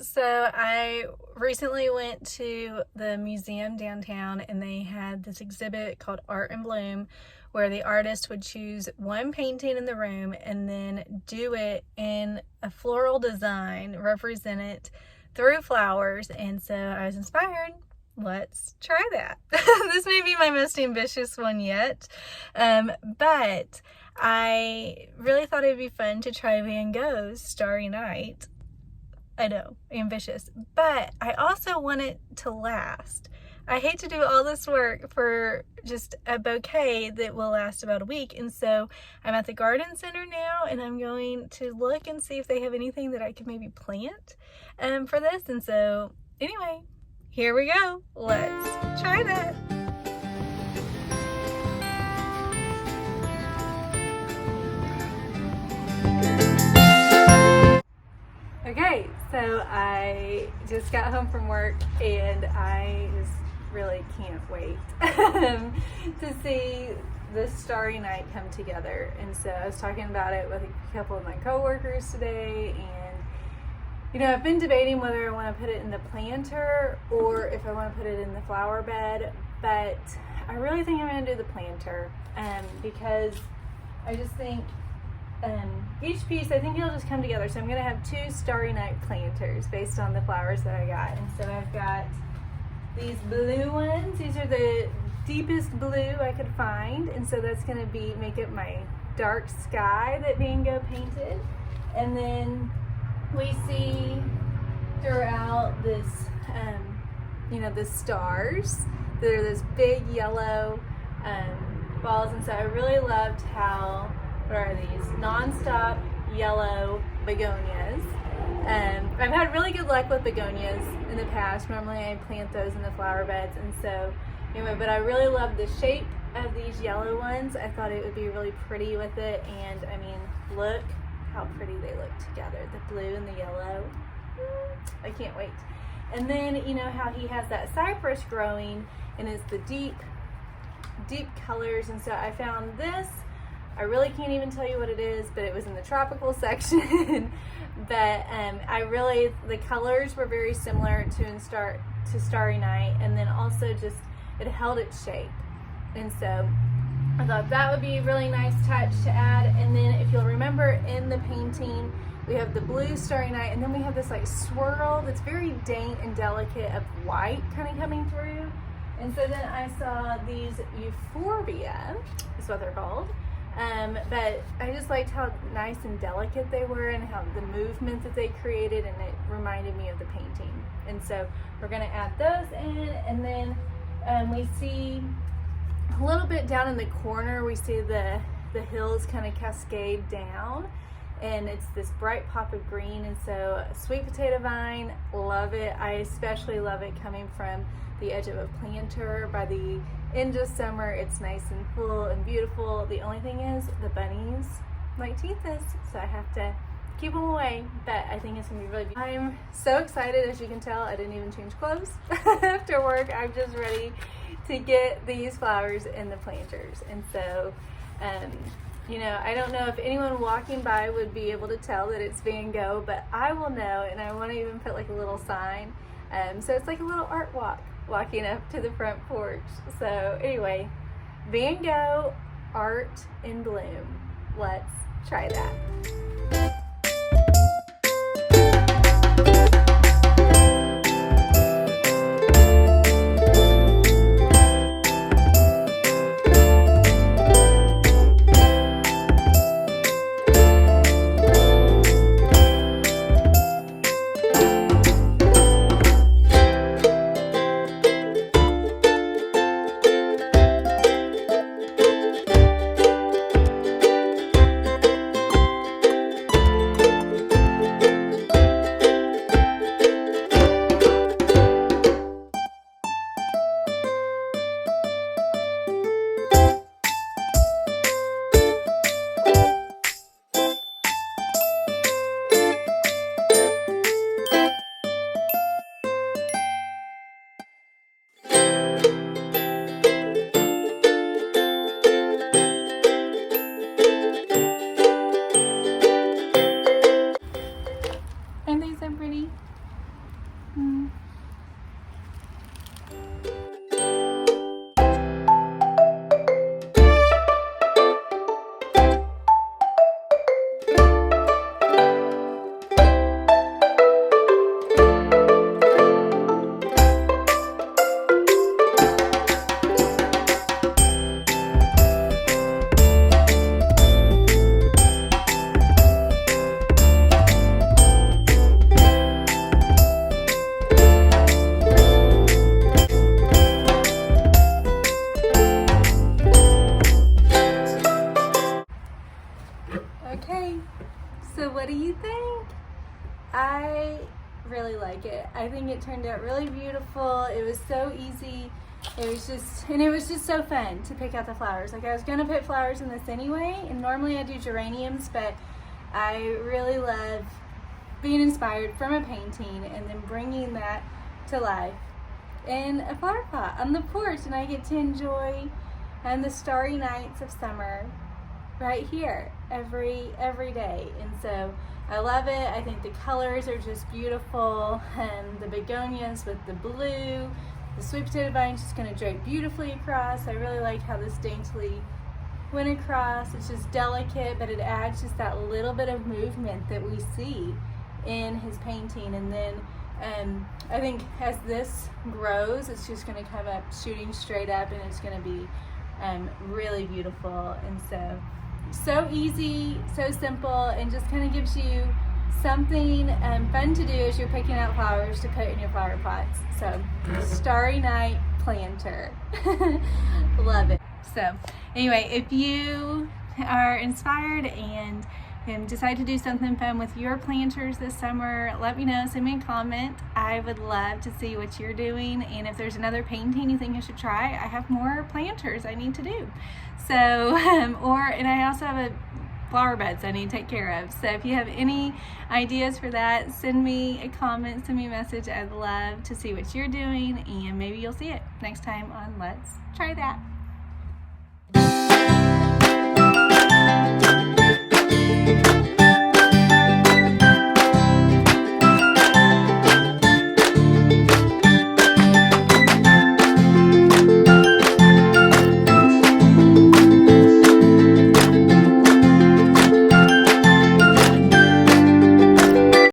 So I recently went to the museum downtown and they had this exhibit called Art in Bloom where the artist would choose one painting in the room and then do it in a floral design, represent it through flowers. And so I was inspired. Let's try that. This may be my most ambitious one yet, but I really thought it would be fun to try Van Gogh's Starry Night. I know, ambitious, but I also want it to last. I hate to do all this work for just a bouquet that will last about a week, and so I'm at the garden center now and I'm going to look and see if they have anything that I could maybe plant for this. And so anyway, here we go. Let's try that. Okay, so I just got home from work and I just really can't wait to see this Starry Night come together. And so I was talking about it with a couple of my coworkers today, and you know, I've been debating whether I want to put it in the planter or if I want to put it in the flower bed, but I really think I'm going to do the planter because I just think each piece, I think it'll just come together. So I'm going to have two Starry Night planters based on the flowers that I got. And so I've got these blue ones. These are the deepest blue I could find. And so that's going to make up my dark sky that Van Gogh painted. And then we see throughout this, you know, the stars. They're those big yellow balls. And so I really loved how, what are these? Non-stop yellow begonias. I've had really good luck with begonias in the past. Normally I plant those in the flower beds, and so anyway, but I really love the shape of these yellow ones. I thought it would be really pretty with it, and I mean, look how pretty they look together, the blue and the yellow. I can't wait. And then you know how he has that cypress growing, and it's the deep colors, and so I found this. I really can't even tell you what it is, but it was in the tropical section. But the colors were very similar to Starry Night, and then also just it held its shape. And so I thought that would be a really nice touch to add. And then if you'll remember in the painting, we have the blue Starry Night, and then we have this like swirl that's very dainty and delicate of white kind of coming through. And so then I saw these euphorbia, is what they're called. But I just liked how nice and delicate they were and how the movement that they created, and it reminded me of the painting. And so we're going to add those in, and then we see a little bit down in the corner, we see the hills kind of cascade down, and it's this bright pop of green. And so sweet potato vine, love it. I especially love it coming from the edge of a planter. By the end of summer, it's nice and full and beautiful. The only thing is the bunnies might teeth this, so I have to keep them away, but I think it's gonna be really beautiful. I'm so excited. As you can tell, I didn't even change clothes after work. I'm just ready to get these flowers in the planters. And so you know, I don't know if anyone walking by would be able to tell that it's Van Gogh, but I will know, and I want to even put like a little sign. So it's like a little art walk, walking up to the front porch. So anyway, Van Gogh Art in Bloom. Let's try that. I really like it. I think it turned out really beautiful. It was so easy. It was just so fun to pick out the flowers. Like, I was gonna put flowers in this anyway, and normally I do geraniums, but I really love being inspired from a painting and then bringing that to life in a flower pot on the porch, and I get to enjoy the starry nights of summer right here every day. And so I love it. I think the colors are just beautiful, and the begonias with the blue, the sweet potato vine's just going to drape beautifully across. I really like how this daintily went across. It's just delicate, but it adds just that little bit of movement that we see in his painting. And then I think as this grows, it's just going to come up shooting straight up, and it's going to be really beautiful. And so easy, so simple, and just kind of gives you something fun to do as you're picking out flowers to put in your flower pots. So, Starry Night planter. Love it. So anyway, if you are inspired and decide to do something fun with your planters this summer, let me know. Send me a comment. I would love to see what you're doing, and if there's another painting you think I should try, I have more planters I need to do. So and I also have flower beds I need to take care of. So if you have any ideas for that, send me a comment, send me a message. I'd love to see what you're doing, and maybe you'll see it next time on Let's Try That.